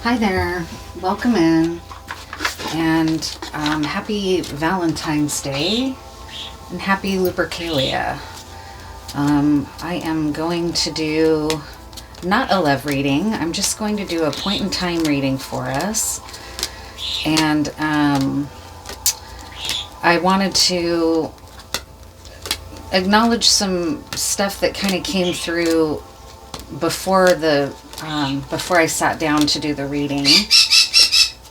Hi there, welcome in, and happy Valentine's Day, and happy Lupercalia. I am going to do not a love reading, I'm just going to do a point in time reading for us, and I wanted to acknowledge some stuff that kind of came through before I sat down to do the reading.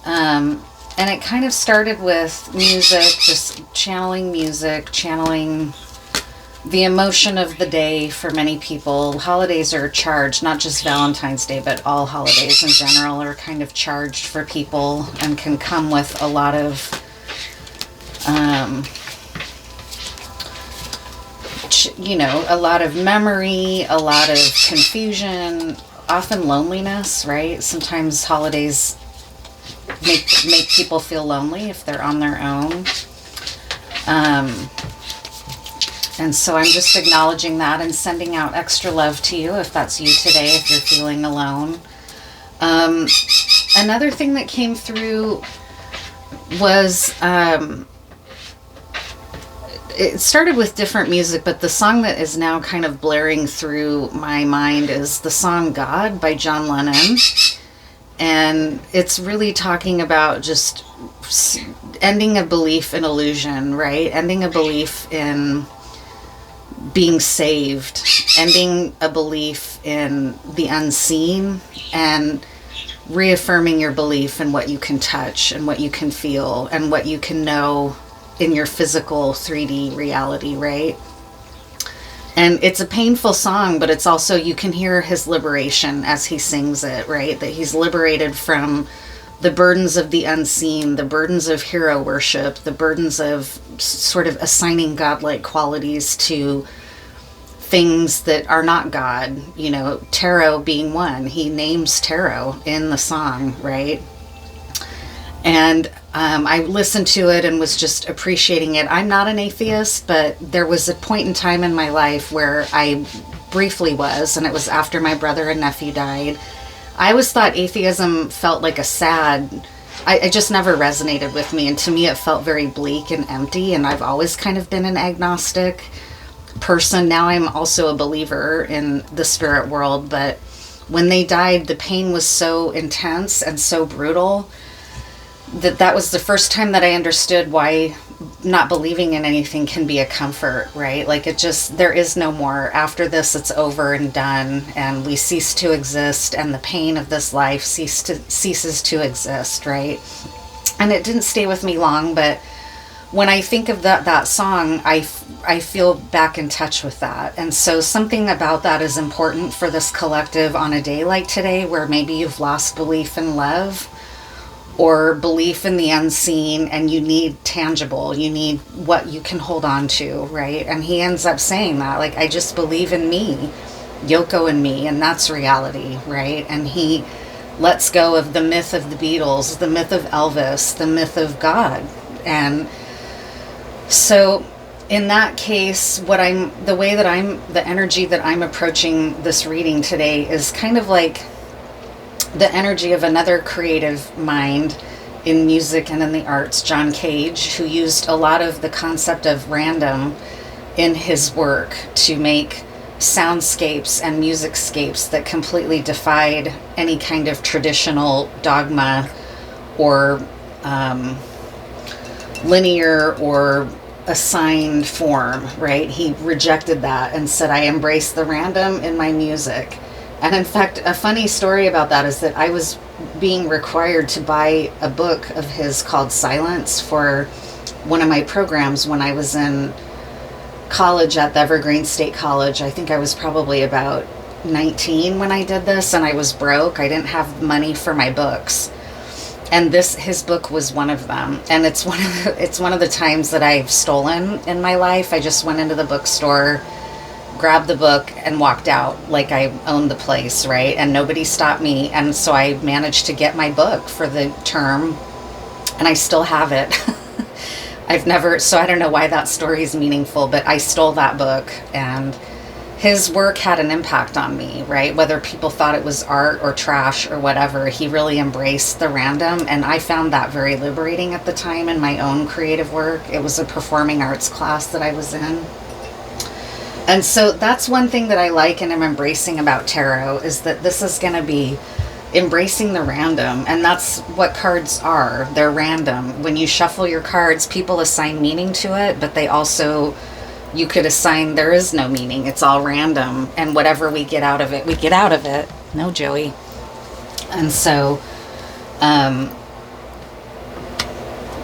And it kind of started with music, just channeling music, channeling the emotion of the day for many people. Holidays are charged, not just Valentine's Day, but all holidays in general are kind of charged for people and can come with a lot of a lot of memory, a lot of confusion, often loneliness, right? Sometimes holidays make people feel lonely if they're on their own. And so I'm just acknowledging that and sending out extra love to you if that's you today, if you're feeling alone. Another thing that came through was it started with different music, but the song that is now kind of blaring through my mind is the song God by John Lennon. And it's really talking about just ending a belief in illusion, right? Ending a belief in being saved, ending a belief in the unseen, and reaffirming your belief in what you can touch and what you can feel and what you can know in your physical 3D reality, right? And it's a painful song, but it's also, you can hear his liberation as he sings it, right? That he's liberated from the burdens of the unseen, the burdens of hero worship, the burdens of sort of assigning godlike qualities to things that are not God, tarot being one. He names tarot in the song, right? And I listened to it and was just appreciating it. I'm not an atheist, but there was a point in time in my life where I briefly was, and it was after my brother and nephew died. I always thought atheism felt like I just never resonated with me, and to me it felt very bleak and empty, and I've always kind of been an agnostic person. Now I'm also a believer in the spirit world, but when they died, the pain was so intense and so brutal that was the first time that I understood why not believing in anything can be a comfort, right? Like there is no more. After this, it's over and done, and we cease to exist, and the pain of this life ceases to exist, right? And it didn't stay with me long, but when I think of that song, I feel back in touch with that. And so something about that is important for this collective on a day like today, where maybe you've lost belief in love, or belief in the unseen, and you need tangible, you need what you can hold on to, right? And he ends up saying that, like, I just believe in me, Yoko and me, and that's reality, right? And he lets go of the myth of the Beatles, the myth of Elvis, the myth of God. And so in that case, the energy that I'm approaching this reading today is kind of like the energy of another creative mind in music and in the arts, John Cage, who used a lot of the concept of random in his work to make soundscapes and musicscapes that completely defied any kind of traditional dogma or linear or assigned form, right? He rejected that and said, I embrace the random in my music. And in fact, a funny story about that is that I was being required to buy a book of his called Silence for one of my programs when I was in college at the Evergreen State College. I think I was probably about 19 when I did this, and I was broke. I didn't have money for my books. And his book was one of them. And it's one of the times that I've stolen in my life. I just went into the bookstore, grabbed the book, and walked out like I owned the place, right? And nobody stopped me. And so I managed to get my book for the term, and I still have it. So I don't know why that story is meaningful, but I stole that book, and his work had an impact on me, right? Whether people thought it was art or trash or whatever, he really embraced the random, and I found that very liberating at the time in my own creative work. It was a performing arts class that I was in. And so that's one thing that I like and am embracing about tarot, is that this is going to be embracing the random, and that's what cards are. They're random. When you shuffle your cards, people assign meaning to it, but they also, you could assign there is no meaning. It's all random, and whatever we get out of it, we get out of it. No, Joey. And so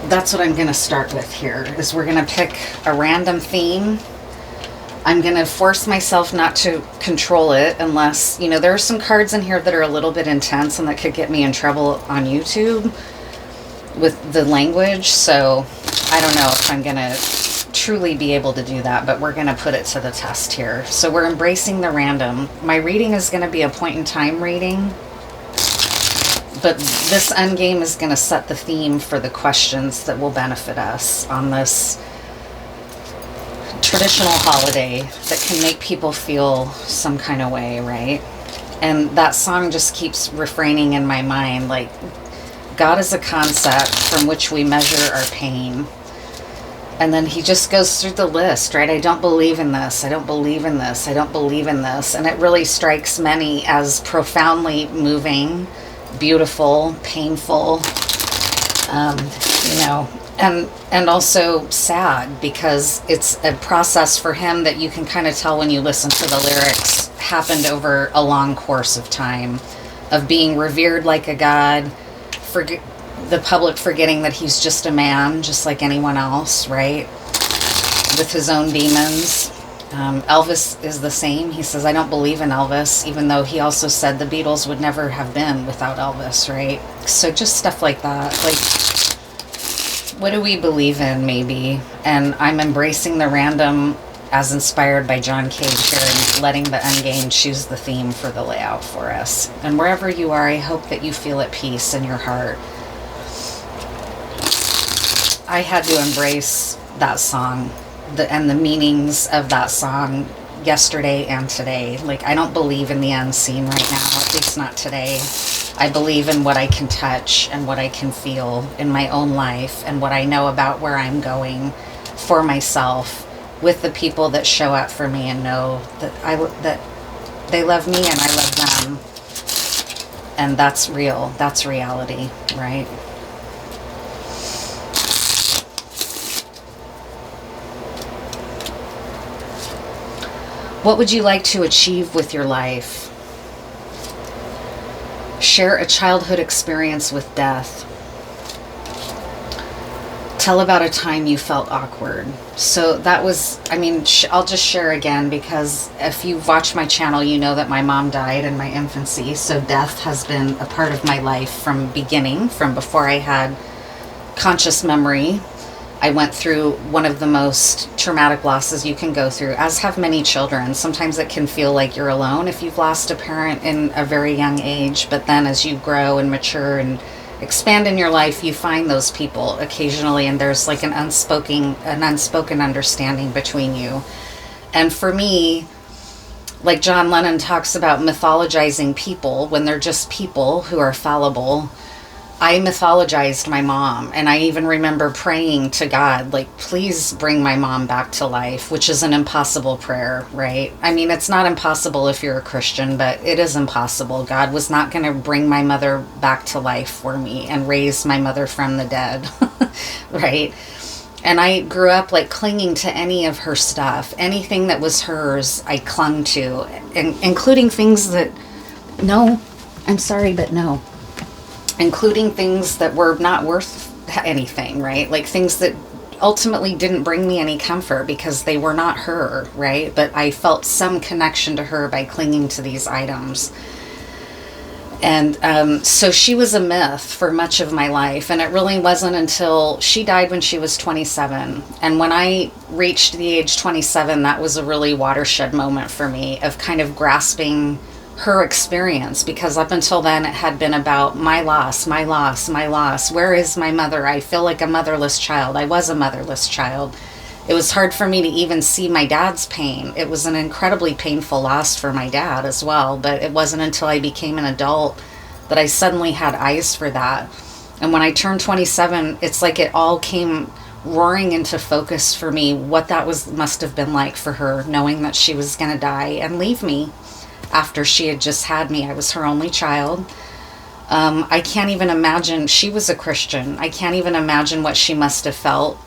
that's what I'm going to start with here, is we're going to pick a random theme. I'm going to force myself not to control it unless, you know, there are some cards in here that are a little bit intense and that could get me in trouble on YouTube with the language. So I don't know if I'm going to truly be able to do that, but we're going to put it to the test here. So we're embracing the random. My reading is going to be a point in time reading, but this endgame is going to set the theme for the questions that will benefit us on this traditional holiday that can make people feel some kind of way, right? And that song just keeps refraining in my mind, like, God is a concept from which we measure our pain. And then he just goes through the list, right? I don't believe in this. I don't believe in this. I don't believe in this. And it really strikes many as profoundly moving, beautiful, painful, you know, and also sad, because it's a process for him that you can kind of tell when you listen to the lyrics happened over a long course of time of being revered like a god, the public forgetting that he's just a man, just like anyone else, right? With his own demons. Elvis is the same. He says, I don't believe in Elvis, even though he also said the Beatles would never have been without Elvis, right? So just stuff like that. Like, what do we believe in, maybe? And I'm embracing the random as inspired by John Cage here and letting the endgame choose the theme for the layout for us. And wherever you are, I hope that you feel at peace in your heart. I had to embrace that song and the meanings of that song yesterday and today. Like, I don't believe in the unseen right now, at least not today. I believe in what I can touch and what I can feel in my own life and what I know about where I'm going for myself with the people that show up for me and know that they love me and I love them. And that's real. That's reality, right? What would you like to achieve with your life? Share a childhood experience with death. Tell about a time you felt awkward. So that was, I mean, I'll just share again, because if you've watched my channel, you know that my mom died in my infancy. So death has been a part of my life from beginning, from before I had conscious memory. I went through one of the most traumatic losses you can go through, as have many children. Sometimes it can feel like you're alone if you've lost a parent in a very young age, but then as you grow and mature and expand in your life, you find those people occasionally, and there's like an unspoken understanding between you. And for me, like John Lennon talks about mythologizing people when they're just people who are fallible, I mythologized my mom, and I even remember praying to God, like, please bring my mom back to life, which is an impossible prayer, right? I mean, it's not impossible if you're a Christian, but it is impossible. God was not going to bring my mother back to life for me and raise my mother from the dead, right? And I grew up like clinging to any of her stuff. Anything that was hers, I clung to, including things that, no, I'm sorry, but no. Including things that were not worth anything, right? Like things that ultimately didn't bring me any comfort because they were not her, right? But I felt some connection to her by clinging to these items. And so she was a myth for much of my life. And it really wasn't until she died when she was 27. And when I reached the age 27, that was a really watershed moment for me of kind of grasping her experience, because up until then it had been about my loss, my loss, my loss. Where is my mother? I feel like a motherless child. I was a motherless child. It was hard for me to even see my dad's pain. It was an incredibly painful loss for my dad as well, but it wasn't until I became an adult that I suddenly had eyes for that. And when I turned 27, it's like it all came roaring into focus for me, what that must have been like for her, knowing that she was going to die and leave me after she had just had me. I was her only child. I can't even imagine. She was a Christian. I can't even imagine what she must have felt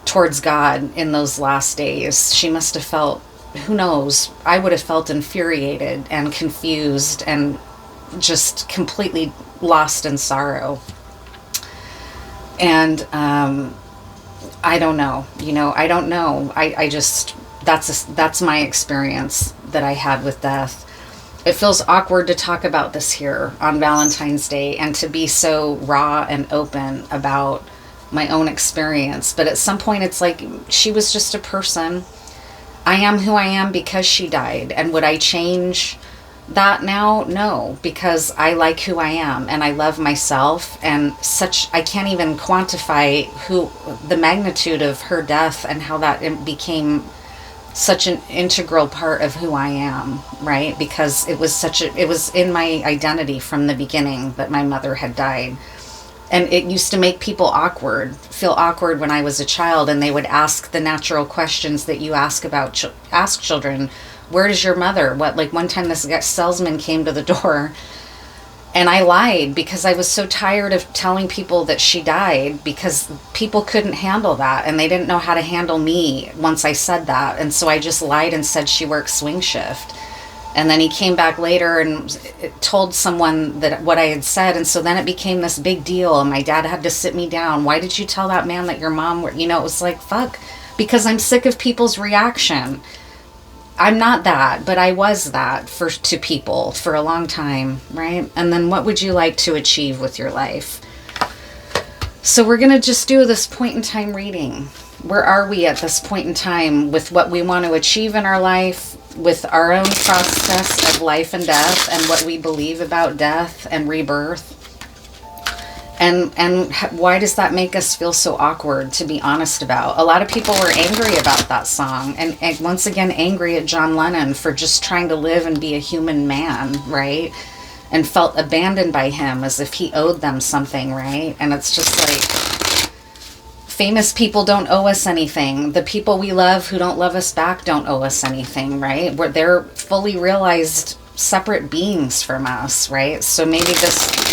towards God in those last days. She must have felt, who knows, I would have felt infuriated and confused and just completely lost in sorrow. And I don't know, I don't know. I just, that's my experience that I had with death. It feels awkward to talk about this here on Valentine's Day and to be so raw and open about my own experience. But at some point it's like, she was just a person. I am who I am because she died. And would I change that now? No, because I like who I am and I love myself, and I can't even quantify the magnitude of her death and how that became such an integral part of who I am, right? Because it was in my identity from the beginning that my mother had died. And it used to make people feel awkward when I was a child, and they would ask the natural questions that you ask children. Where is your mother? Like one time this salesman came to the door, and I lied because I was so tired of telling people that she died, because people couldn't handle that and they didn't know how to handle me once I said that. And so I just lied and said she works swing shift. And then he came back later and told someone that what I had said. And so then it became this big deal. And my dad had to sit me down. Why did you tell that man that your mom it was like, fuck, because I'm sick of people's reaction. I'm not that, but I was that to people for a long time, right? And then what would you like to achieve with your life? So we're going to just do this point in time reading. Where are we at this point in time with what we want to achieve in our life, with our own process of life and death, and what we believe about death and rebirth? And why does that make us feel so awkward to be honest about? A lot of people were angry about that song, and once again angry at John Lennon for just trying to live and be a human man, right? And felt abandoned by him as if he owed them something, right? And it's just like, famous people don't owe us anything. The people we love who don't love us back don't owe us anything, right? They're fully realized separate beings from us, right? So maybe this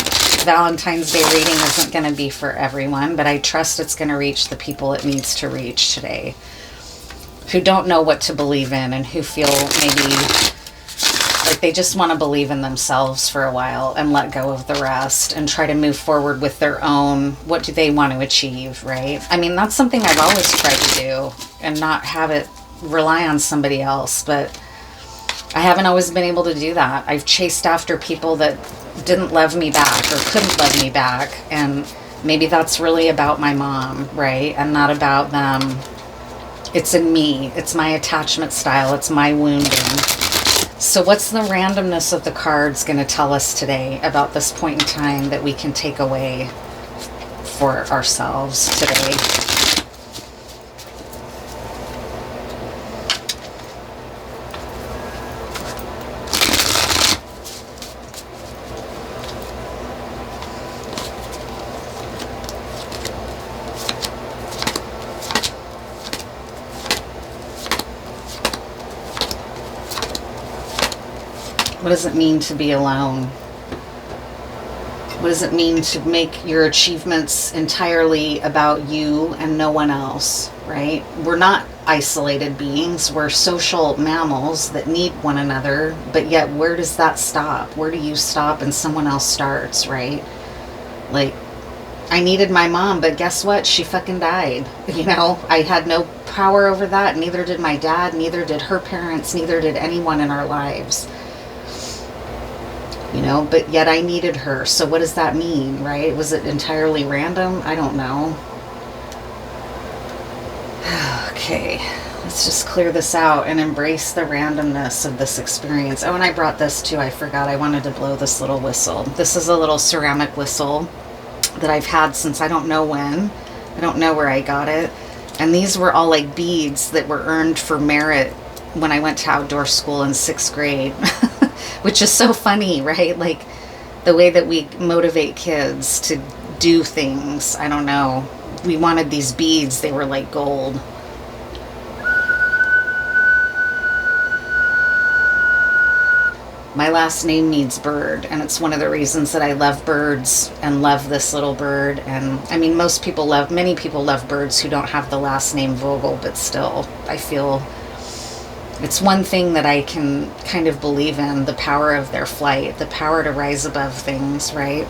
Valentine's Day reading isn't going to be for everyone, but I trust it's going to reach the people it needs to reach today, who don't know what to believe in and who feel maybe like they just want to believe in themselves for a while and let go of the rest and try to move forward with their own, what do they want to achieve, right? I mean, that's something I've always tried to do, and not have it rely on somebody else, but I haven't always been able to do that. I've chased after people that didn't love me back or couldn't love me back, and maybe that's really about my mom, right? And not about them. It's in me. It's my attachment style. It's my wounding. So what's the randomness of the cards going to tell us today about this point in time that we can take away for ourselves today? What does it mean to be alone? What does it mean to make your achievements entirely about you and no one else, right? We're not isolated beings. We're social mammals that need one another, but yet where does that stop? Where do you stop and someone else starts, right? Like, I needed my mom, but guess what? She fucking died. I had no power over that. Neither did my dad, neither did her parents, neither did anyone in our lives. But yet I needed her. So what does that mean, right? Was it entirely random? I don't know. Okay, let's just clear this out and embrace the randomness of this experience. Oh, and I brought this too. I forgot I wanted to blow this little whistle. This is a little ceramic whistle that I've had since I don't know when. I don't know where I got it. And these were all like beads that were earned for merit when I went to outdoor school in 6th grade, which is so funny, right? Like the way that we motivate kids to do things. I don't know. We wanted these beads. They were like gold. My last name means bird, and it's one of the reasons that I love birds and love this little bird. And I mean, many people love birds who don't have the last name Vogel, but still, I feel it's one thing that I can kind of believe in, the power of their flight, the power to rise above things, right?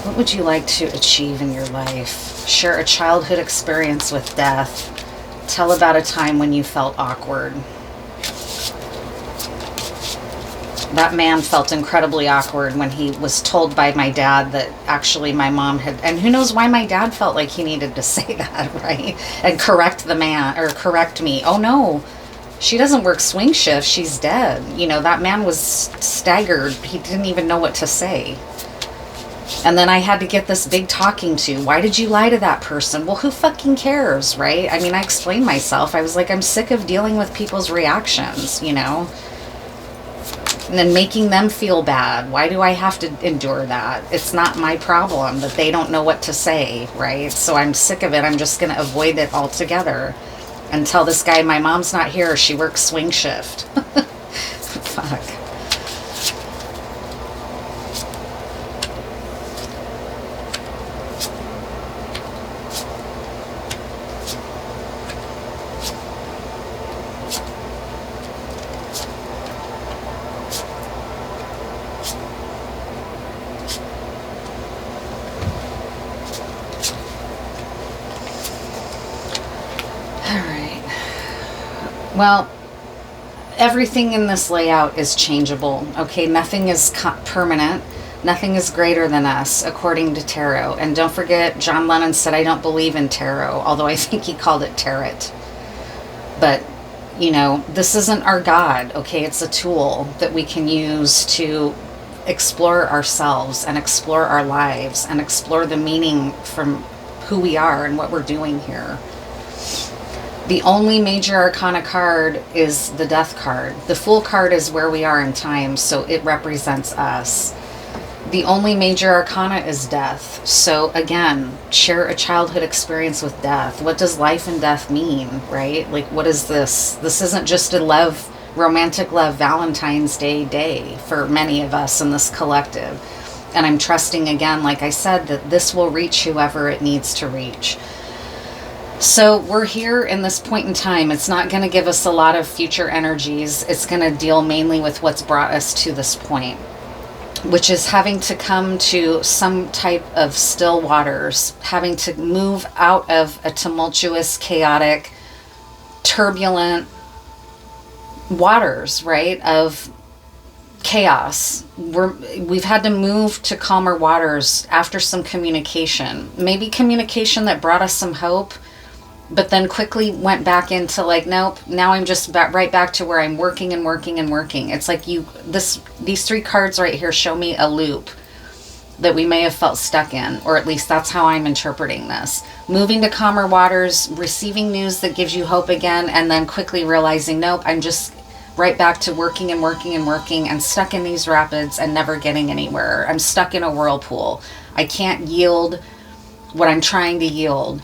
What would you like to achieve in your life? Share a childhood experience with death. Tell about a time when you felt awkward. That man felt incredibly awkward when he was told by my dad that actually my mom had, and who knows why my dad felt like he needed to say that, right? And correct the man, or correct me. Oh no, she doesn't work swing shift, she's dead. You know, that man was staggered. He didn't even know what to say. And then I had to get this big talking to. Why did you lie to that person? Well, who fucking cares, right? I mean, I explained myself. I was like, I'm sick of dealing with people's reactions, you know? And then making them feel bad. Why do I have to endure that? It's not my problem that they don't know what to say, right? So I'm sick of it. I'm just going to avoid it altogether and tell this guy, my mom's not here. She works swing shift. Fuck. Well, everything in this layout is changeable, okay? Nothing is permanent. Nothing is greater than us, according to tarot. And don't forget, John Lennon said, I don't believe in tarot, although I think he called it tarot. But, you know, this isn't our God, okay? It's a tool that we can use to explore ourselves and explore our lives and explore the meaning from who we are and what we're doing here. The only major arcana card is the Death card. The Fool card is where we are in time, so it represents us. The only major arcana is death. So again, share a childhood experience with death. What does life and death mean, right? Like, what is this? This isn't just a romantic love Valentine's Day for many of us in this collective. And I'm trusting again, like I said, that this will reach whoever it needs to reach. So we're here in this point in time. It's not going to give us a lot of future energies. It's going to deal mainly with what's brought us to this point, which is having to come to some type of still waters, having to move out of a tumultuous, chaotic, turbulent waters, right, of chaos. We've had to move to calmer waters after some communication. Maybe communication that brought us some hope, but then quickly went back into like, nope, now I'm just right back to where I'm working and working and working. It's like these three cards right here show me a loop that we may have felt stuck in, or at least that's how I'm interpreting this. Moving to calmer waters, receiving news that gives you hope again, and then quickly realizing, nope, I'm just right back to working and working and working and stuck in these rapids and never getting anywhere. I'm stuck in a whirlpool. I can't yield what I'm trying to yield.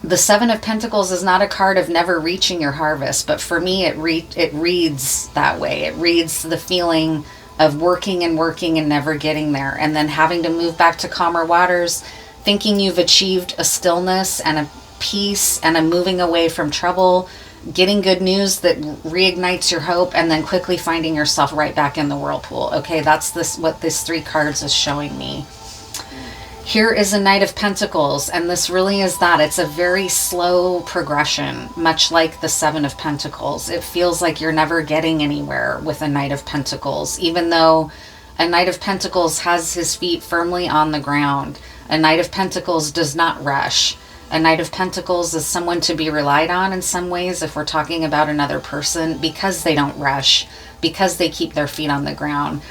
The Seven of Pentacles is not a card of never reaching your harvest, but for me it reads that way. It reads the feeling of working and working and never getting there, and then having to move back to calmer waters, thinking you've achieved a stillness and a peace and a moving away from trouble, getting good news that reignites your hope, and then quickly finding yourself right back in the whirlpool. Okay, that's what this three cards is showing me. Here is a Knight of Pentacles, and this really is that. It's a very slow progression, much like the Seven of Pentacles. It feels like you're never getting anywhere with a Knight of Pentacles, even though a Knight of Pentacles has his feet firmly on the ground. A Knight of Pentacles does not rush. A Knight of Pentacles is someone to be relied on in some ways if we're talking about another person, because they don't rush, because they keep their feet on the ground,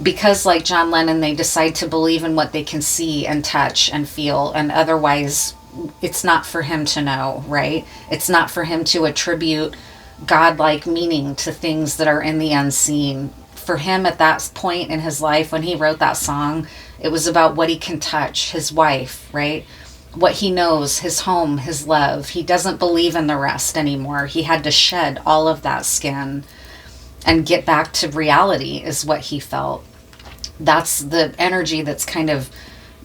because like John Lennon, they decide to believe in what they can see and touch and feel, and otherwise it's not for him to know, right? It's not for him to attribute godlike meaning to things that are in the unseen. For him at that point in his life, when he wrote that song, it was about what he can touch, his wife, right? What he knows, his home, his love. He doesn't believe in the rest anymore. He had to shed all of that skin and get back to reality, is what he felt. That's the energy that's kind of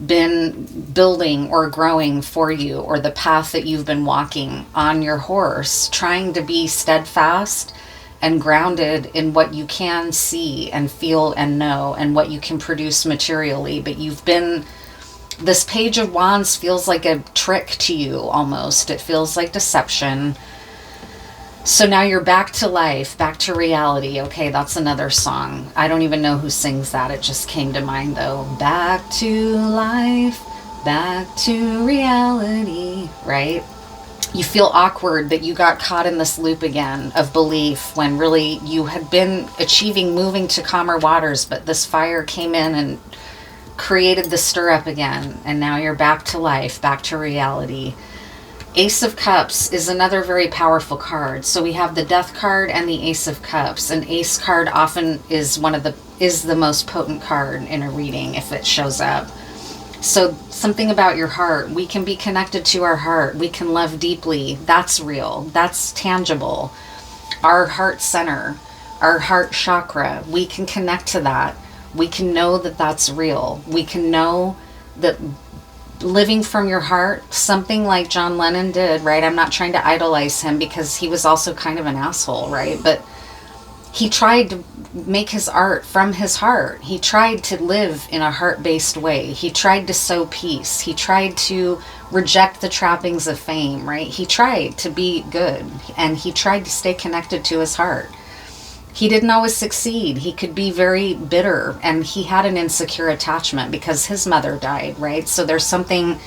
been building or growing for you, or the path that you've been walking on your horse, trying to be steadfast and grounded in what you can see and feel and know and what you can produce materially. But you've been, this Page of Wands feels like a trick to you almost. It feels like deception. So now you're back to life, back to reality. Okay, that's another song. I don't even know who sings that. It just came to mind though. Back to life, back to reality, right? You feel awkward that you got caught in this loop again of belief, when really you had been achieving moving to calmer waters, but this fire came in and created the stir up again. And now you're back to life, back to reality. Ace of Cups is another very powerful card. So we have the Death card and the Ace of Cups. An Ace card often is the most potent card in a reading if it shows up. So something about your heart. We can be connected to our heart. We can love deeply. That's real. That's tangible. Our heart center, our heart chakra, we can connect to that. We can know that that's real. We can know that living from your heart, something like John Lennon did, right? I'm not trying to idolize him because he was also kind of an asshole, right? But he tried to make his art from his heart. He tried to live in a heart-based way. He tried to sow peace. He tried to reject the trappings of fame, right? He tried to be good, and he tried to stay connected to his heart. He didn't always succeed. He could be very bitter, and he had an insecure attachment because his mother died, right? So there's something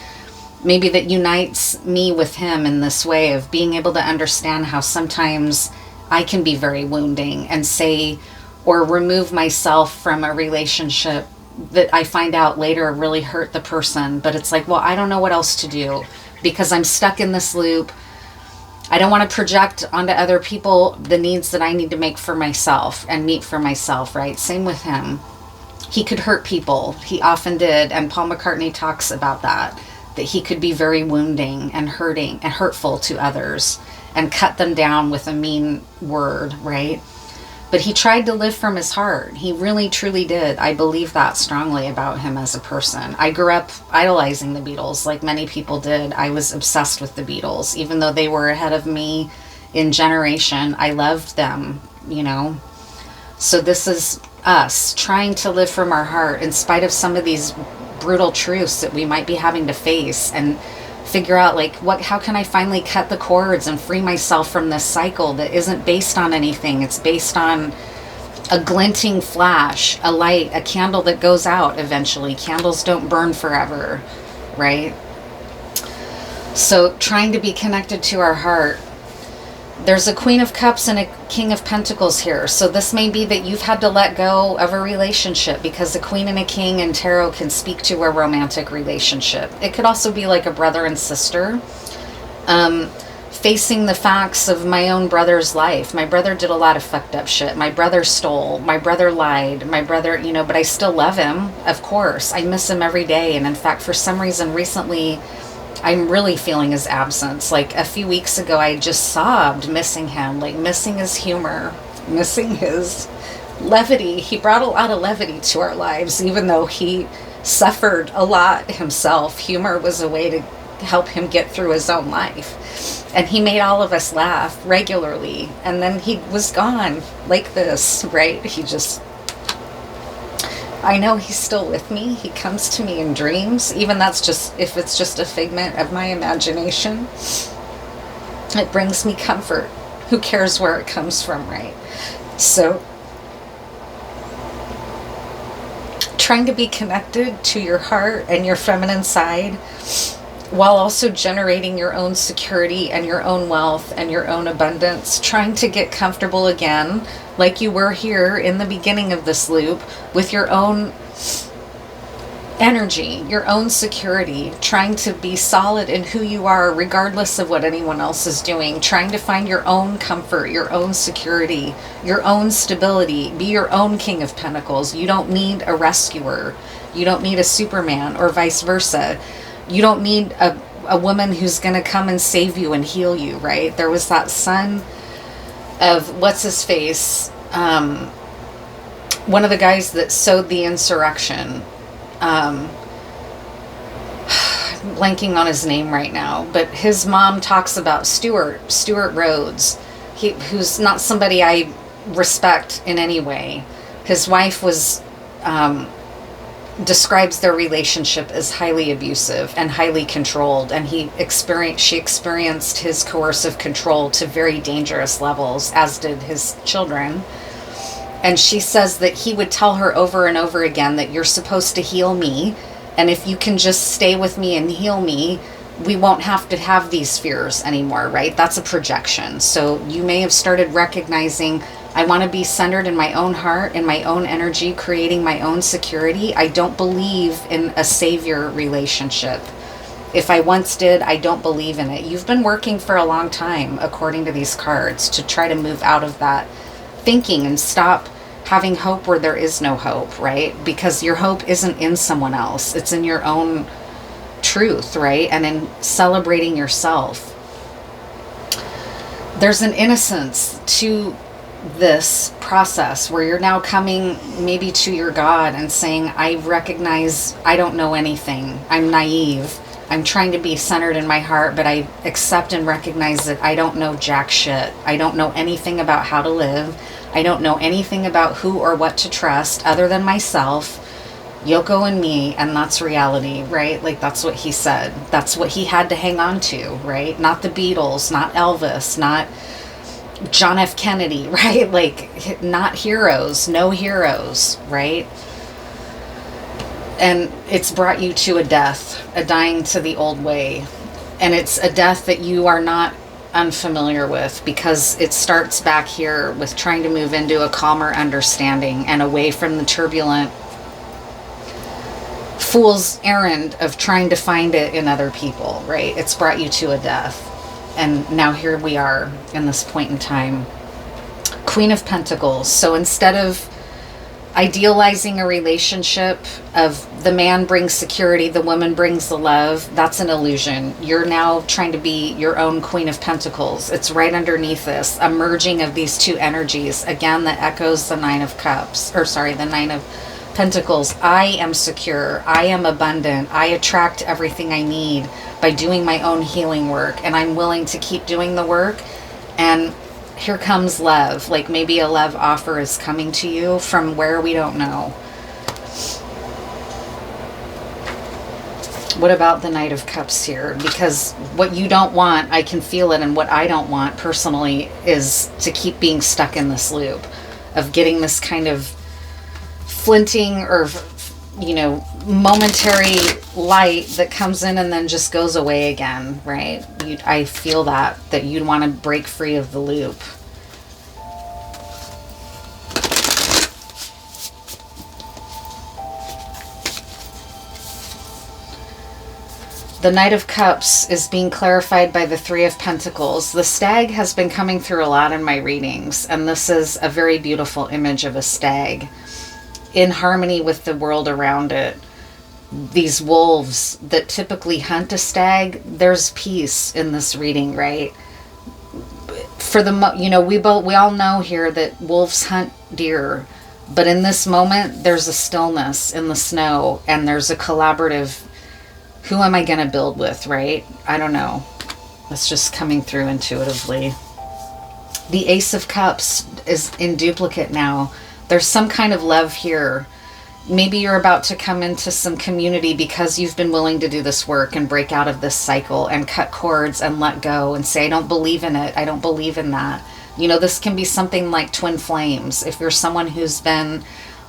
maybe that unites me with him in this way of being able to understand how sometimes I can be very wounding and say or remove myself from a relationship that I find out later really hurt the person. But it's like, well, I don't know what else to do because I'm stuck in this loop. I don't want to project onto other people the needs that I need to make for myself and meet for myself, right? Same with him. He could hurt people. He often did. And Paul McCartney talks about that he could be very wounding and hurting and hurtful to others and cut them down with a mean word, right? But he tried to live from his heart. He really, truly did. I believe that strongly about him as a person. I grew up idolizing the Beatles like many people did. I was obsessed with the Beatles. Even though they were ahead of me in generation, I loved them, you know. So this is us trying to live from our heart in spite of some of these brutal truths that we might be having to face, and figure out like how can I finally cut the cords and free myself from this cycle that isn't based on anything. It's based on a glinting flash, a light, a candle that goes out eventually. Candles don't burn forever, right? So trying to be connected to our heart. There's a Queen of Cups and a King of Pentacles here. So this may be that you've had to let go of a relationship, because a Queen and a King in tarot can speak to a romantic relationship. It could also be like a brother and sister. Facing the facts of my own brother's life. My brother did a lot of fucked up shit. My brother stole. My brother lied. My brother, you know, but I still love him. Of course. I miss him every day. And in fact, for some reason recently, I'm really feeling his absence. Like a few weeks ago, I just sobbed missing him, like missing his humor, missing his levity. He brought a lot of levity to our lives, even though he suffered a lot himself. Humor was a way to help him get through his own life. And he made all of us laugh regularly. And then he was gone like this, right? He just... I know he's still with me. He comes to me in dreams. Even that's just, if it's just a figment of my imagination. It brings me comfort. Who cares where it comes from, right? So, trying to be connected to your heart and your feminine side while also generating your own security and your own wealth and your own abundance, trying to get comfortable again, like you were here in the beginning of this loop, with your own energy, your own security, trying to be solid in who you are regardless of what anyone else is doing, trying to find your own comfort, your own security, your own stability, be your own King of Pentacles. You don't need a rescuer. You don't need a Superman, or vice versa. You don't need a woman who's going to come and save you and heal you, right? There was that son of, what's his face? One of the guys that sowed the insurrection. I'm blanking on his name right now, but his mom talks about Stuart Rhodes, who's not somebody I respect in any way. His wife was, describes their relationship as highly abusive and highly controlled, and she experienced his coercive control to very dangerous levels, as did his children. And she says that he would tell her over and over again that you're supposed to heal me, and if you can just stay with me and heal me, we won't have to have these fears anymore, right? That's a projection. So you may have started recognizing, I want to be centered in my own heart, in my own energy, creating my own security. I don't believe in a savior relationship. If I once did, I don't believe in it. You've been working for a long time, according to these cards, to try to move out of that thinking and stop having hope where there is no hope, right? Because your hope isn't in someone else. It's in your own truth, right? And in celebrating yourself. There's an innocence to this process where you're now coming maybe to your God and saying, I recognize I don't know anything. I'm naive. I'm trying to be centered in my heart, but I accept and recognize that I don't know jack shit. I don't know anything about how to live. I don't know anything about who or what to trust other than myself, Yoko and me, and that's reality, right? Like, that's what he said. That's what he had to hang on to, right? Not the Beatles, not Elvis, not John F. Kennedy, right? Like, not heroes, no heroes, right? And it's brought you to a death, a dying to the old way. And it's a death that you are not unfamiliar with, because it starts back here with trying to move into a calmer understanding and away from the turbulent fool's errand of trying to find it in other people, right? It's brought you to a death. And now here we are in this point in time. Queen of Pentacles. So instead of idealizing a relationship of the man brings security, the woman brings the love, that's an illusion. You're now trying to be your own Queen of Pentacles. It's right underneath this, a merging of these two energies, again, that echoes the Nine of Cups, or sorry, the Nine of Pentacles. I am secure, I am abundant, I attract everything I need by doing my own healing work, and I'm willing to keep doing the work. And here comes love, like maybe a love offer is coming to you from where we don't know. What about the Knight of Cups here? Because what you don't want, I can feel it, and what I don't want personally is to keep being stuck in this loop of getting this kind of flinting or, you know, momentary light that comes in and then just goes away again, right? I feel that you'd want to break free of the loop. The Knight of Cups is being clarified by the Three of Pentacles. The stag has been coming through a lot in my readings, and this is a very beautiful image of a stag in harmony with the world around it. These wolves that typically hunt a stag, there's peace in this reading, right? For the, you know, we all know here that wolves hunt deer, but in this moment, there's a stillness in the snow, and there's a collaborative, who am I going to build with, right? I don't know. It's just coming through intuitively. The Ace of Cups is in duplicate now. There's some kind of love here. Maybe you're about to come into some community because you've been willing to do this work and break out of this cycle and cut cords and let go and say, I don't believe in it. I don't believe in that. You know, this can be something like twin flames. If you're someone who's been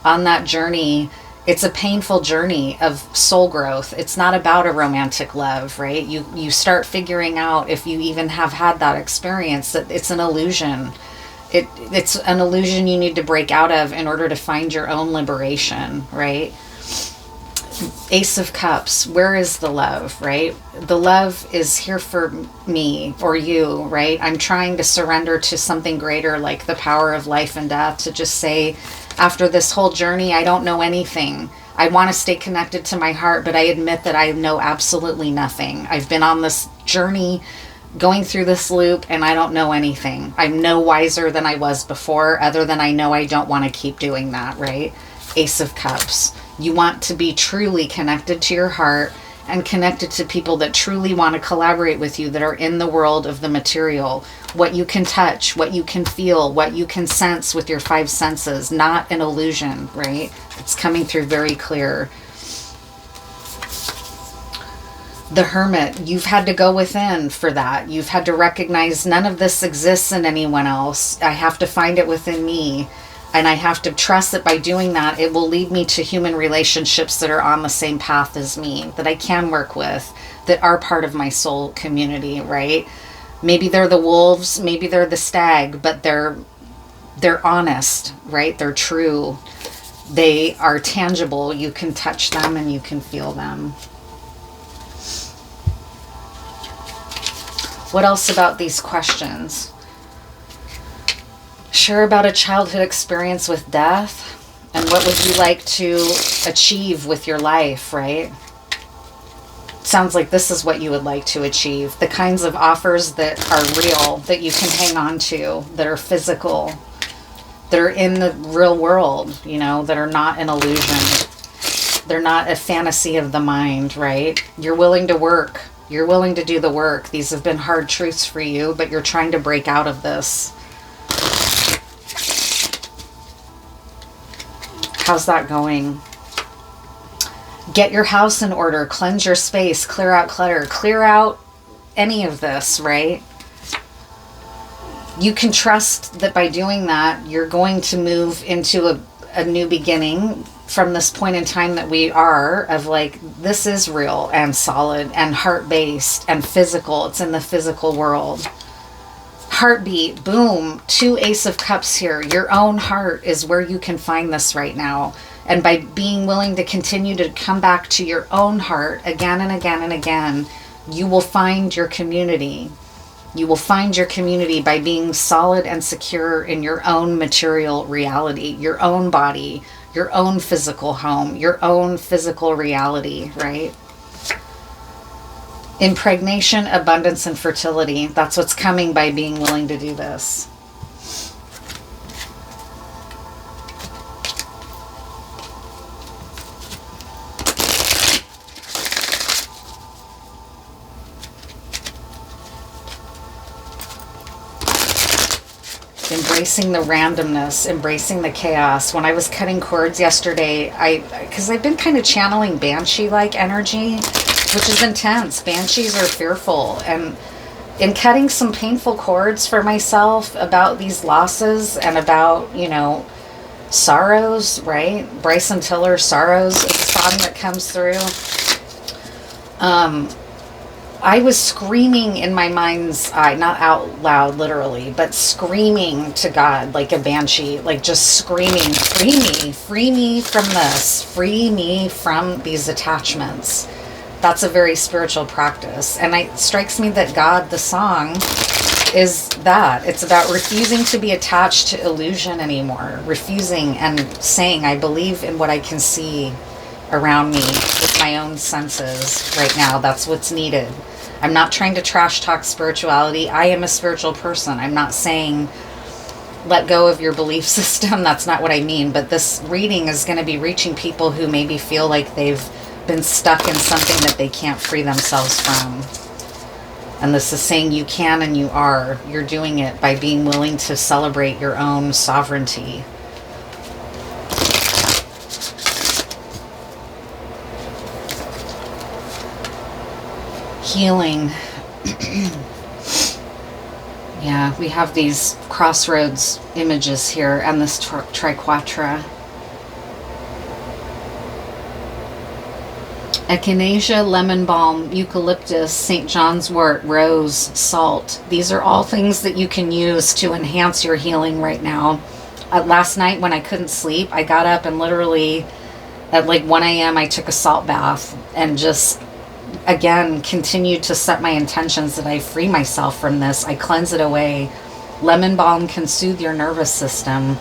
on that journey It's a painful journey of soul growth. It's not about a romantic love, right? You start figuring out, if you even have had that experience, that it's an illusion. It's an illusion you need to break out of in order to find your own liberation, right? Ace of Cups, where is the love, right? The love is here for me or you, right? I'm trying to surrender to something greater, like the power of life and death, to just say, after this whole journey, I don't know anything. I want to stay connected to my heart, but I admit that I know absolutely nothing. I've been on this journey, going through this loop, and I don't know anything. I'm no wiser than I was before, other than I know I don't want to keep doing that, right? Ace of Cups. You want to be truly connected to your heart and connected to people that truly want to collaborate with you, that are in the world of the material. What you can touch, what you can feel, what you can sense with your five senses, not an illusion, right? It's coming through very clear. The Hermit, you've had to go within for that. You've had to recognize none of this exists in anyone else. I have to find it within me. And I have to trust that by doing that, it will lead me to human relationships that are on the same path as me, that I can work with, that are part of my soul community, right? Maybe they're the wolves, maybe they're the stag, but they're honest, right? They're true. They are tangible. You can touch them and you can feel them. What else about these questions? Share about a childhood experience with death, and what would you like to achieve with your life, right? Sounds like this is what you would like to achieve. The kinds of offers that are real, that you can hang on to, that are physical, that are in the real world, you know, that are not an illusion. They're not a fantasy of the mind, right? You're willing to work. You're willing to do the work. These have been hard truths for you, but you're trying to break out of this. How's that going? Get your house in order, cleanse your space, clear out clutter, clear out any of this, right? You can trust that by doing that, you're going to move into a new beginning from this point in time that we are, of like, this is real and solid and heart-based and physical. It's in the physical world. Heartbeat, boom, 2 Ace of Cups here. Your own heart is where you can find this right now. And by being willing to continue to come back to your own heart again and again and again, you will find your community. You will find your community by being solid and secure in your own material reality, your own body, your own physical home, your own physical reality, right? Impregnation, abundance, and fertility. That's what's coming by being willing to do this. Embracing the randomness, embracing the chaos. When I was cutting cords yesterday, because I've been kind of channeling banshee-like energy, which is intense. Banshees are fearful. And in cutting some painful cords for myself about these losses and about, you know, sorrows, right? Bryson Tiller's Sorrows is a song that comes through. I was screaming in my mind's eye, not out loud literally, but screaming to God like a banshee, like just screaming, free me from this, free me from these attachments. That's a very spiritual practice. And it strikes me that God, the song, is that. It's about refusing to be attached to illusion anymore, refusing and saying, I believe in what I can see around me with my own senses right now. That's what's needed. I'm not trying to trash talk spirituality. I am a spiritual person. I'm not saying let go of your belief system. That's not what I mean. But this reading is going to be reaching people who maybe feel like they've been stuck in something that they can't free themselves from. And this is saying you can and you are. You're doing it by being willing to celebrate your own sovereignty. Healing. Yeah, we have these crossroads images here and this triquetra. Echinacea, lemon balm, eucalyptus, St. John's wort, rose, salt. These are all things that you can use to enhance your healing right now. Last night when I couldn't sleep, I got up and literally at like 1 a.m. I took a salt bath and just, again, continued to set my intentions that I free myself from this. I cleanse it away. Lemon balm can soothe your nervous system.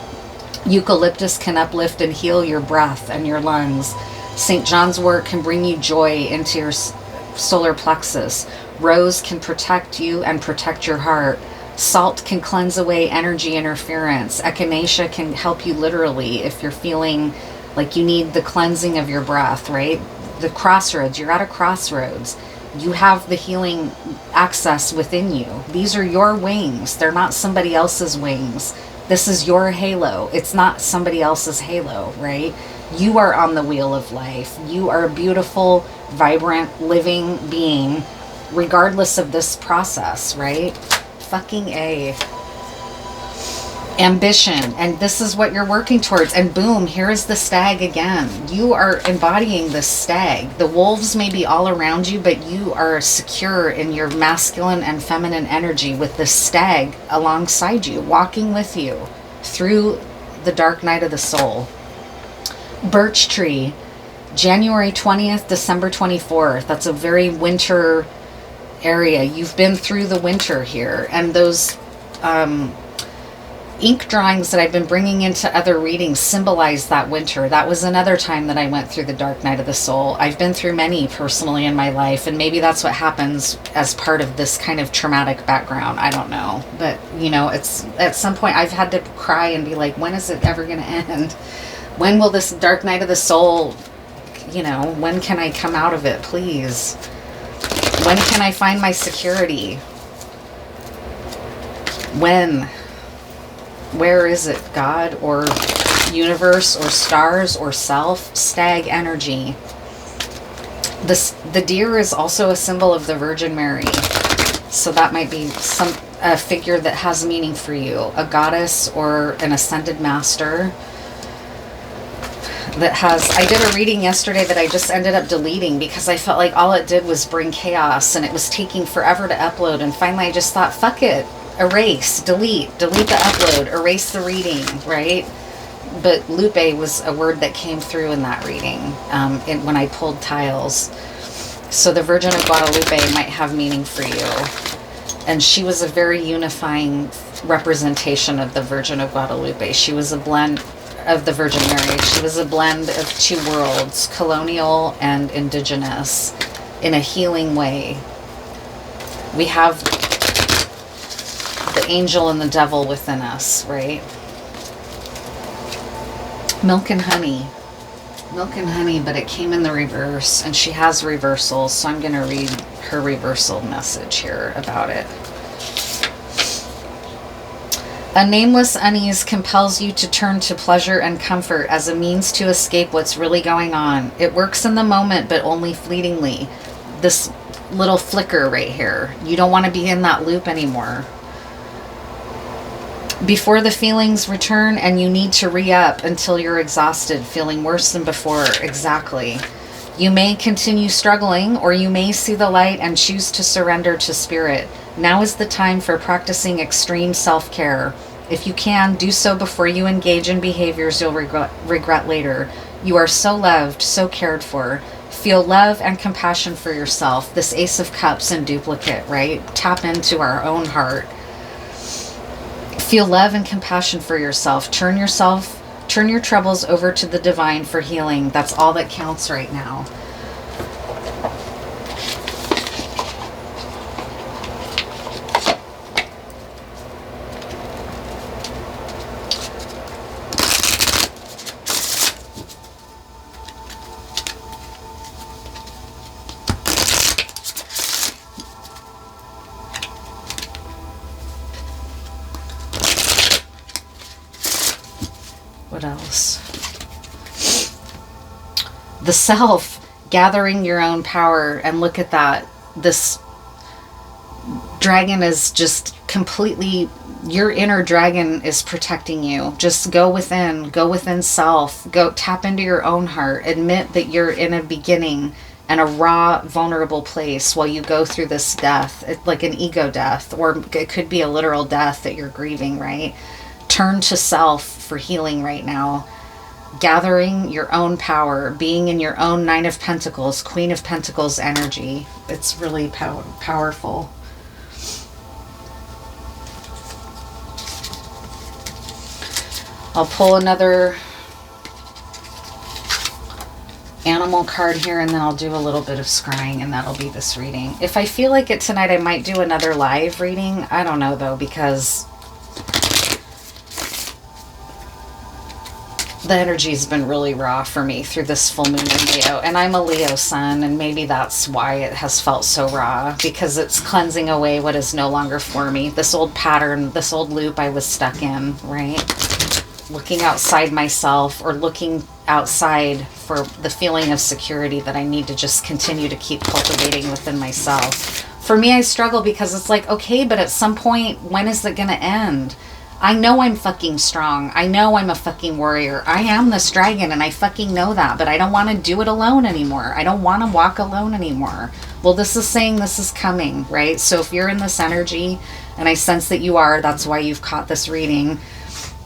Eucalyptus can uplift and heal your breath and your lungs. St. John's wort can bring you joy into your solar plexus. Rose can protect you and protect your heart. Salt can cleanse away energy interference. Echinacea can help you literally if you're feeling like you need the cleansing of your breath, right? The crossroads, you're at a crossroads. You have the healing access within you. These are your wings. They're not somebody else's wings. This is your halo. It's not somebody else's halo, right? You are on the wheel of life. You are a beautiful, vibrant, living being, regardless of this process, right? Fucking A. Ambition. And this is what you're working towards. And boom, here is the stag again. You are embodying the stag. The wolves may be all around you, but you are secure in your masculine and feminine energy with the stag alongside you, walking with you through the dark night of the soul. Birch tree, January 20th, December 24th. That's a very winter area. You've been through the winter here. And those ink drawings that I've been bringing into other readings symbolize that winter. That was another time that I went through the dark night of the soul. I've been through many personally in my life, and maybe that's what happens as part of this kind of traumatic background. I don't know. But, you know, it's at some point I've had to cry and be like, when is it ever going to end? When will this dark night of the soul, you know, when can I come out of it, please? When can I find my security? When? Where is it? God or universe or stars or self? Stag energy. The deer is also a symbol of the Virgin Mary. So that might be a figure that has meaning for you. A goddess or an ascended master. I did a reading yesterday that I just ended up deleting because I felt like all it did was bring chaos and it was taking forever to upload. And finally I just thought, fuck it. Erase, delete the upload, erase the reading, right? But Lupe was a word that came through in that reading when I pulled tiles. So the Virgin of Guadalupe might have meaning for you. And she was a very unifying representation of the Virgin of Guadalupe. She was a blend of the Virgin Mary. She was a blend of two worlds, colonial and indigenous, in a healing way. We have the angel and the devil within us, right? Milk and honey. Milk and honey, but it came in the reverse, and she has reversals, so I'm going to read her reversal message here about it. A nameless unease compels you to turn to pleasure and comfort as a means to escape what's really going on. It works in the moment, but only fleetingly. This little flicker right here. You don't want to be in that loop anymore. Before the feelings return and you need to re-up until you're exhausted, feeling worse than before. Exactly. You may continue struggling, or you may see the light and choose to surrender to spirit. Now is the time for practicing extreme self-care. If you can, do so before you engage in behaviors you'll regret later. You are so loved, so cared for. Feel love and compassion for yourself. This Ace of Cups in duplicate, right? Tap into our own heart. Feel love and compassion for yourself. Turn your troubles over to the divine for healing. That's all that counts right now. What else? The self, gathering your own power, and look at that. This dragon is just completely, your inner dragon is protecting you. Just go within self, go tap into your own heart, admit that you're in a beginning and a raw, vulnerable place while you go through this death, like an ego death, or it could be a literal death that you're grieving, right? Turn to self for healing right now. Gathering your own power, being in your own Nine of Pentacles, Queen of Pentacles energy. It's really powerful. I'll pull another animal card here, and then I'll do a little bit of scrying, and that'll be this reading. If I feel like it tonight, I might do another live reading. I don't know though, because the energy's been really raw for me through this full moon in Leo, and I'm a Leo sun, and maybe that's why it has felt so raw, because it's cleansing away what is no longer for me. This old pattern, this old loop I was stuck in, right? Looking outside myself, or looking outside for the feeling of security that I need to just continue to keep cultivating within myself. For me, I struggle because it's like, okay, but at some point, when is it going to end? I know I'm fucking strong. I know I'm a fucking warrior. I am this dragon, and I fucking know that, but I don't want to do it alone anymore. I don't want to walk alone anymore. Well, this is saying this is coming, right? So if you're in this energy, and I sense that you are, that's why you've caught this reading.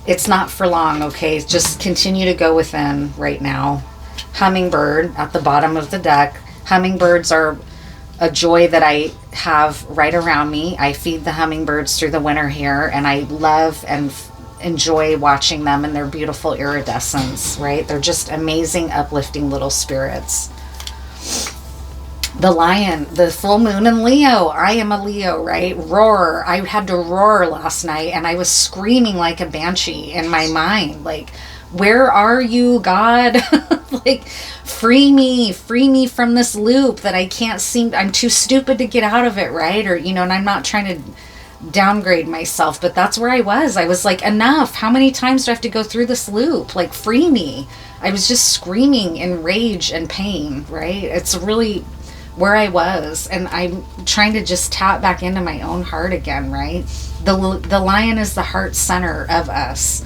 It's not for long, okay? Just continue to go within right now. Hummingbird at the bottom of the deck. Hummingbirds are a joy that I have right around me. I feed the hummingbirds through the winter here, and I love and enjoy watching them and their beautiful iridescence, right? They're just amazing, uplifting little spirits. The lion, the full moon in Leo. I am a Leo, right? Roar. I had to roar last night, and I was screaming like a banshee in my mind. Like, where are you, God? Like, free me from this loop that I can't seem, I'm too stupid to get out of it, right? Or, you know, and I'm not trying to downgrade myself, but that's where I was. I was like, enough. How many times do I have to go through this loop? Like, free me. I was just screaming in rage and pain, right? It's really where I was, and I'm trying to just tap back into my own heart again, right? The lion is the heart center of us.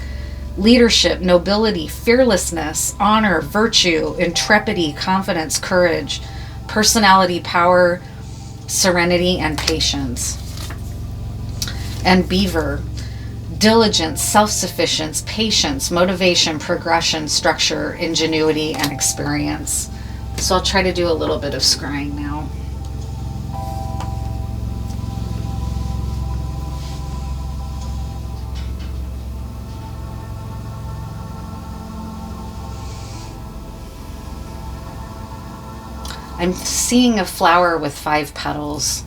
Leadership, nobility, fearlessness, honor, virtue, intrepidity, confidence, courage, personality, power, serenity, and patience. And beaver, diligence, self-sufficiency, patience, motivation, progression, structure, ingenuity, and experience. So I'll try to do a little bit of scrying now. I'm seeing a flower with 5 petals.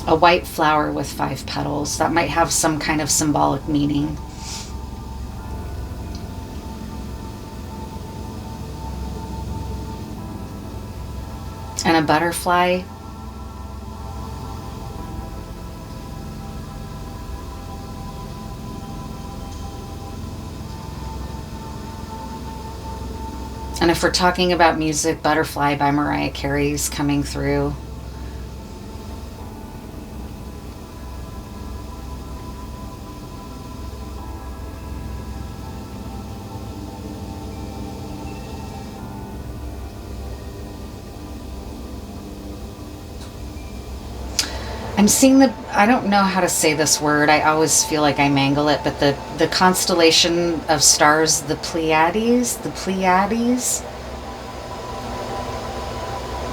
A white flower with 5 petals. That might have some kind of symbolic meaning. And a butterfly. And if we're talking about music, Butterfly by Mariah Carey is coming through. I'm seeing I don't know how to say this word. I always feel like I mangle it, but the constellation of stars, the Pleiades,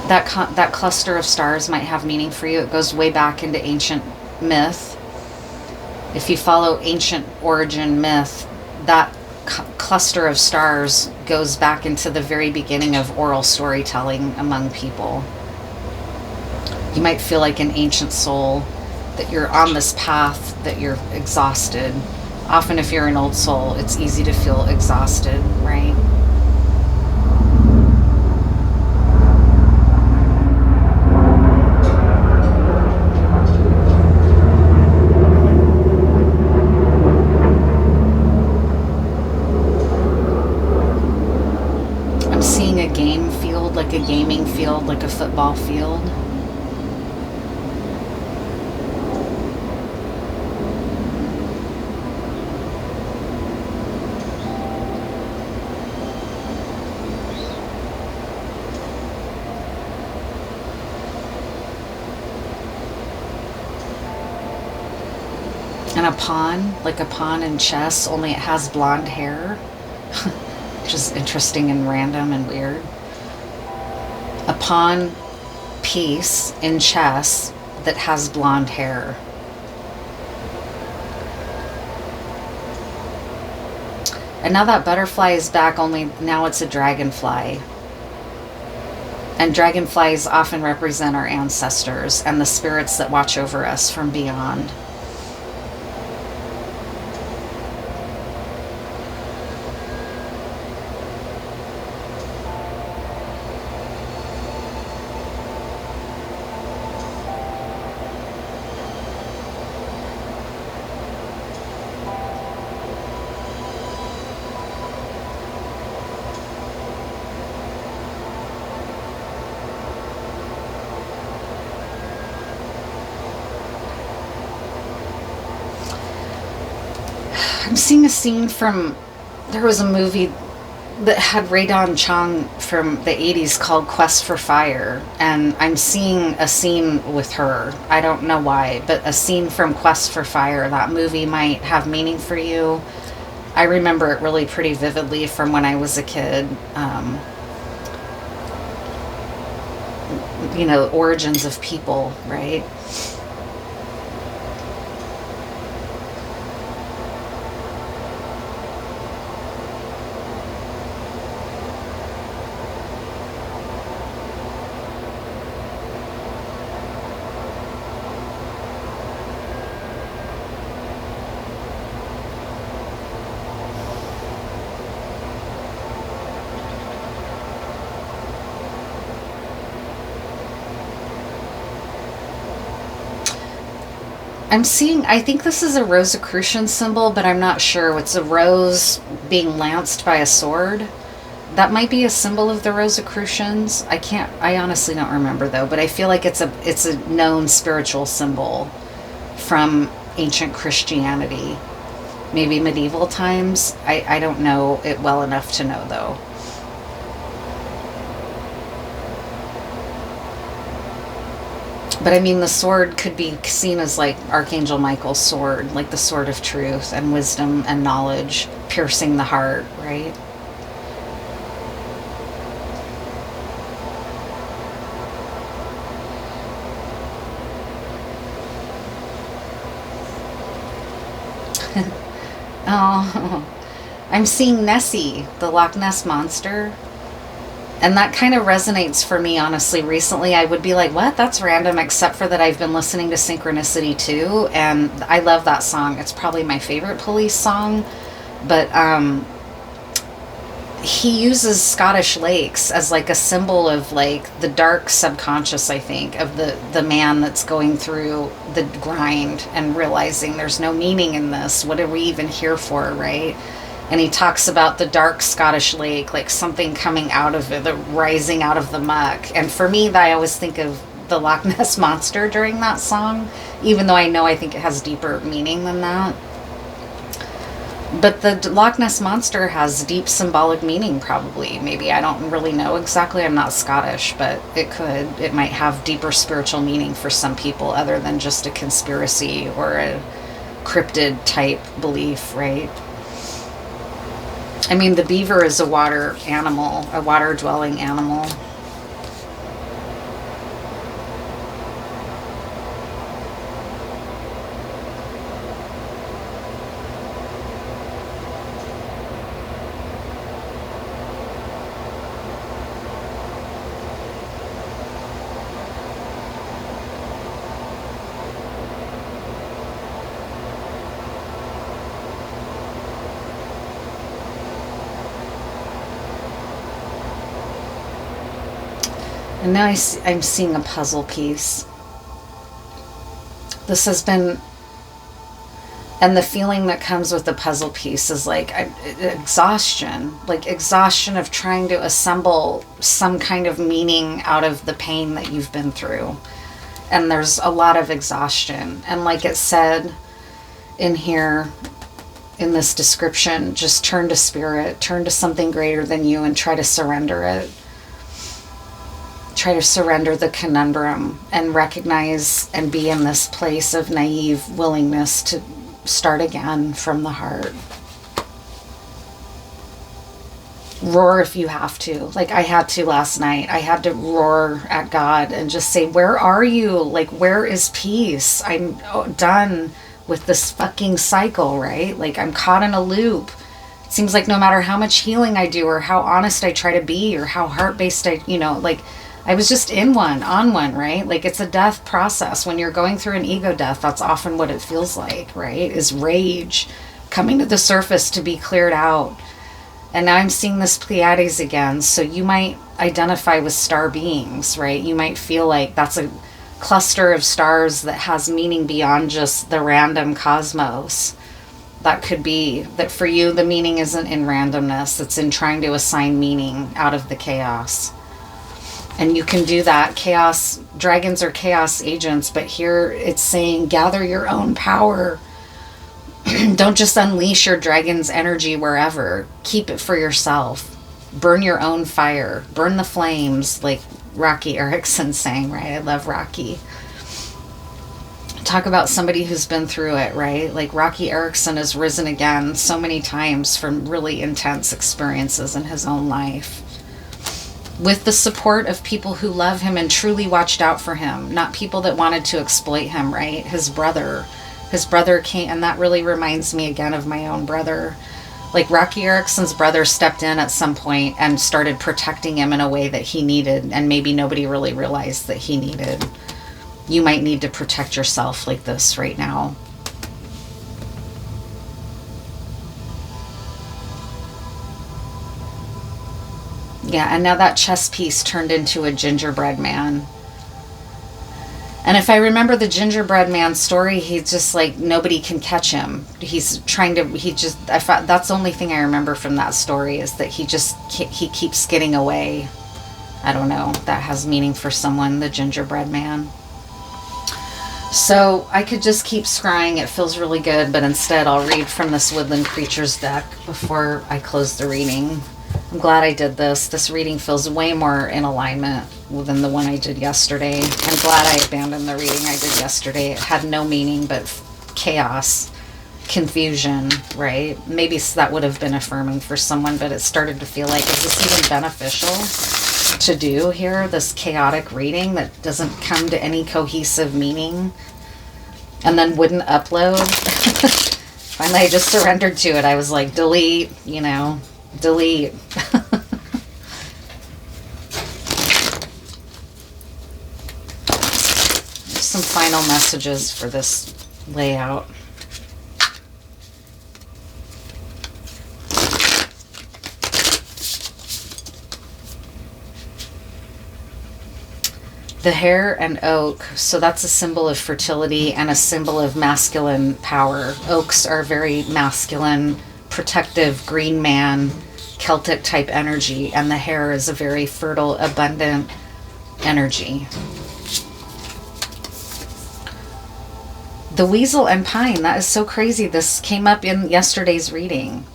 that cluster of stars might have meaning for you. It goes way back into ancient myth. If you follow ancient origin myth, that cluster of stars goes back into the very beginning of oral storytelling among people. You might feel like an ancient soul, that you're on this path, that you're exhausted. Often if you're an old soul, it's easy to feel exhausted, right? I'm seeing a game field, like a gaming field, like a football field. And a pawn, like a pawn in chess, only it has blonde hair, which is interesting and random and weird. A pawn piece in chess that has blonde hair. And now that butterfly is back, only now it's a dragonfly. And dragonflies often represent our ancestors and the spirits that watch over us from beyond. I'm seeing a scene from, there was a movie that had Rae-Dawn Chong from the 80s called Quest for Fire, and I'm seeing a scene with her. I don't know why, but a scene from Quest for Fire. That movie might have meaning for you. I remember it really pretty vividly from when I was a kid. You know, origins of people, right? I'm seeing, I think this is a Rosicrucian symbol, but I'm not sure. It's a rose being lanced by a sword. That might be a symbol of the Rosicrucians. I honestly don't remember though, but I feel like it's a known spiritual symbol from ancient Christianity. Maybe medieval times. I don't know it well enough to know though. But I mean, the sword could be seen as like Archangel Michael's sword, like the sword of truth and wisdom and knowledge, piercing the heart, right? Oh, I'm seeing Nessie, the Loch Ness Monster. And that kind of resonates for me, honestly. Recently, I would be like, what? That's random, except for that I've been listening to Synchronicity too. And I love that song. It's probably my favorite Police song. But he uses Scottish lakes as like a symbol of like the dark subconscious, I think, of the man that's going through the grind and realizing there's no meaning in this. What are we even here for, right? And he talks about the dark Scottish lake, like something coming out of it, the rising out of the muck. And for me, I always think of the Loch Ness Monster during that song, even though I think it has deeper meaning than that. But the Loch Ness Monster has deep symbolic meaning, probably. Maybe, I don't really know exactly. I'm not Scottish, but it could. It might have deeper spiritual meaning for some people other than just a conspiracy or a cryptid type belief, right? I mean, the beaver is a water animal, a water-dwelling animal. And now I'm seeing a puzzle piece. This has been, and the feeling that comes with the puzzle piece is like exhaustion of trying to assemble some kind of meaning out of the pain that you've been through. And there's a lot of exhaustion. And like it said in here, in this description, just turn to spirit, turn to something greater than you and try to surrender it. Try to surrender the conundrum and recognize and be in this place of naive willingness to start again from the heart. Roar if you have to. Like I had to last night. I had to roar at God and just say, where are you? Like, where is peace? I'm done with this fucking cycle, right? Like I'm caught in a loop. It seems like no matter how much healing I do or how honest I try to be or how heart-based like I was just on one, right? Like it's a death process. When you're going through an ego death, that's often what it feels like, right? Is rage coming to the surface to be cleared out. And now I'm seeing this Pleiades again. So you might identify with star beings, right? You might feel like that's a cluster of stars that has meaning beyond just the random cosmos. That could be that for you, the meaning isn't in randomness. It's in trying to assign meaning out of the chaos. And you can do that. Chaos, dragons are chaos agents, but here it's saying gather your own power. Don't just unleash your dragon's energy wherever. Keep it for yourself. Burn your own fire. Burn the flames, like Rocky Erickson sang, right? I love Rocky. Talk about somebody who's been through it, right? Like Rocky Erickson has risen again so many times from really intense experiences in his own life. With the support of people who love him and truly watched out for him, not people that wanted to exploit him, right? His brother came, and that really reminds me again of my own brother. Like Rocky Erickson's brother stepped in at some point and started protecting him in a way that he needed, and maybe nobody really realized that he needed. You might need to protect yourself like this right now. Yeah, and now that chess piece turned into a gingerbread man. And if I remember the gingerbread man story, he's just like, nobody can catch him. I thought that's the only thing I remember from that story is that he keeps getting away. I don't know, that has meaning for someone, the gingerbread man. So I could just keep scrying, it feels really good, but instead I'll read from this Woodland Creatures deck before I close the reading. I'm glad I did this. This reading feels way more in alignment than the one I did yesterday. I'm glad I abandoned the reading I did yesterday. It had no meaning but chaos, confusion, right? Maybe that would have been affirming for someone, but it started to feel like, is this even beneficial to do here? This chaotic reading that doesn't come to any cohesive meaning and then wouldn't upload. Finally, I just surrendered to it. I was like, delete, delete. Some final messages for this layout. The hare and oak, so that's a symbol of fertility and a symbol of masculine power. Oaks are very masculine, protective, green man, Celtic type energy, and the hare is a very fertile, abundant energy. The weasel and pine, that is so crazy. This came up in yesterday's reading.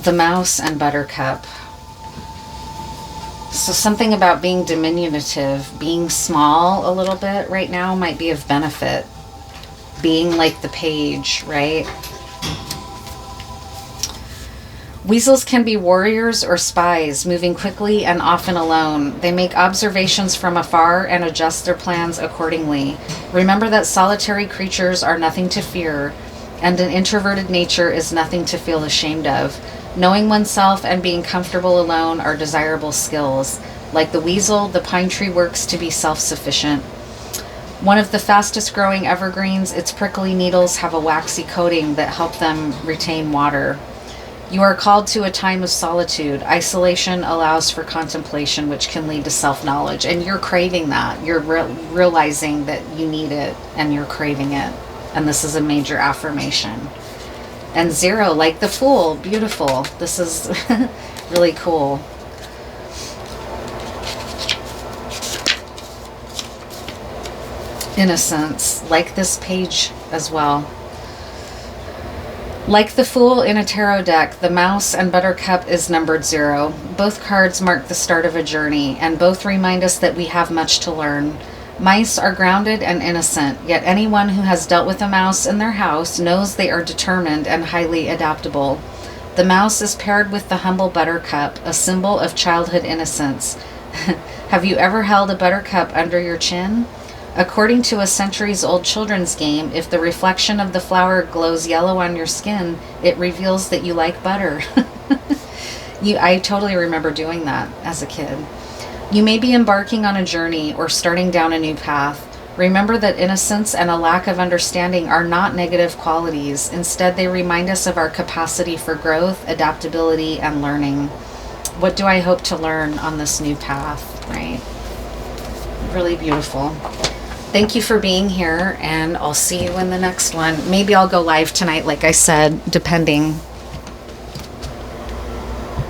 The mouse and buttercup. So something about being diminutive, being small a little bit right now might be of benefit. Being like the page, right? Weasels can be warriors or spies, moving quickly and often alone. They make observations from afar and adjust their plans accordingly. Remember that solitary creatures are nothing to fear, and an introverted nature is nothing to feel ashamed of. Knowing oneself and being comfortable alone are desirable skills. Like the weasel, the pine tree works to be self-sufficient. One of the fastest growing evergreens, its prickly needles have a waxy coating that help them retain water. You are called to a time of solitude. Isolation allows for contemplation, which can lead to self-knowledge. And you're craving that. You're realizing that you need it, and you're craving it. And this is a major affirmation. And 0, like the Fool, beautiful. This is really cool. Innocence, like this page as well. Like the Fool in a tarot deck, the mouse and buttercup is numbered 0. Both cards mark the start of a journey, and both remind us that we have much to learn. Mice are grounded and innocent, yet anyone who has dealt with a mouse in their house knows they are determined and highly adaptable. The mouse is paired with the humble buttercup, a symbol of childhood innocence. Have you ever held a buttercup under your chin? According to a centuries-old children's game, if the reflection of the flower glows yellow on your skin, it reveals that you like butter. I totally remember doing that as a kid. You may be embarking on a journey or starting down a new path. Remember that innocence and a lack of understanding are not negative qualities. Instead, they remind us of our capacity for growth, adaptability, and learning. What do I hope to learn on this new path, right? Really beautiful. Thank you for being here, and I'll see you in the next one. Maybe I'll go live tonight, like I said, depending